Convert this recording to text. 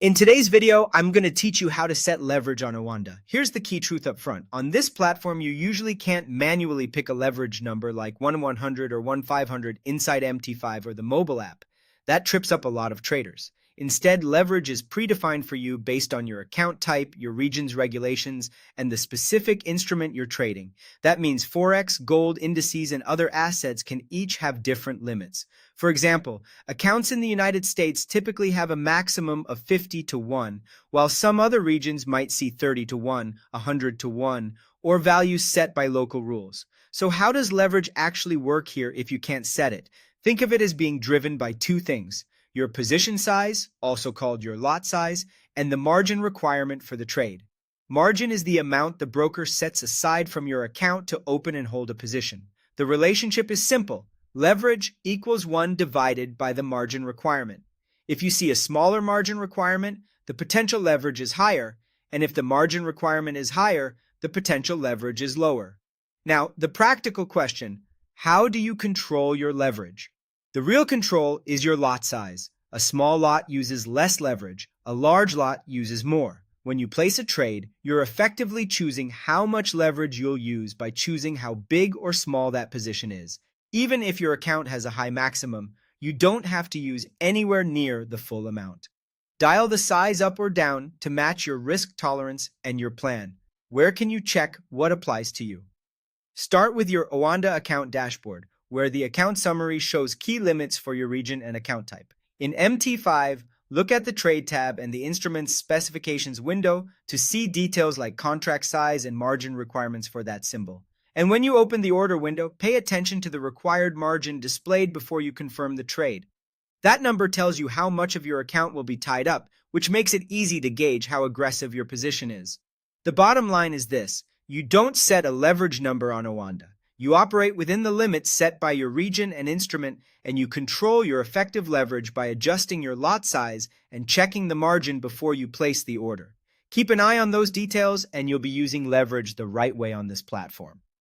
In today's video, I'm going to teach you how to set leverage on Oanda. Here's the key truth up front. On this platform, you usually can't manually pick a leverage number like 1-100 or 1-500 inside MT5 or the mobile app. That trips up a lot of traders. Instead, leverage is predefined for you based on your account type, your region's regulations, and the specific instrument you're trading. That means Forex, gold, indices, and other assets can each have different limits. For example, accounts in the United States typically have a maximum of 50 to 1, while some other regions might see 30 to 1, 100 to 1, or values set by local rules. So how does leverage actually work here if you can't set it? Think of it as being driven by two things: your position size, also called your lot size, and the margin requirement for the trade. Margin is the amount the broker sets aside from your account to open and hold a position. The relationship is simple. Leverage equals 1 divided by the margin requirement. If you see a smaller margin requirement, the potential leverage is higher, and if the margin requirement is higher, the potential leverage is lower. Now, the practical question: how do you control your leverage? The real control is your lot size. A small lot uses less leverage, a large lot uses more. When you place a trade, you're effectively choosing how much leverage you'll use by choosing how big or small that position is. Even if your account has a high maximum, you don't have to use anywhere near the full amount. Dial the size up or down to match your risk tolerance and your plan. Where can you check what applies to you? Start with your Oanda account dashboard, where the account summary shows key limits for your region and account type. In MT5, look at the Trade tab and the Instrument's Specifications window to see details like contract size and margin requirements for that symbol. And when you open the order window, pay attention to the required margin displayed before you confirm the trade. That number tells you how much of your account will be tied up, which makes it easy to gauge how aggressive your position is. The bottom line is this: you don't set a leverage number on Oanda. You operate within the limits set by your region and instrument, and you control your effective leverage by adjusting your lot size and checking the margin before you place the order. Keep an eye on those details, and you'll be using leverage the right way on this platform.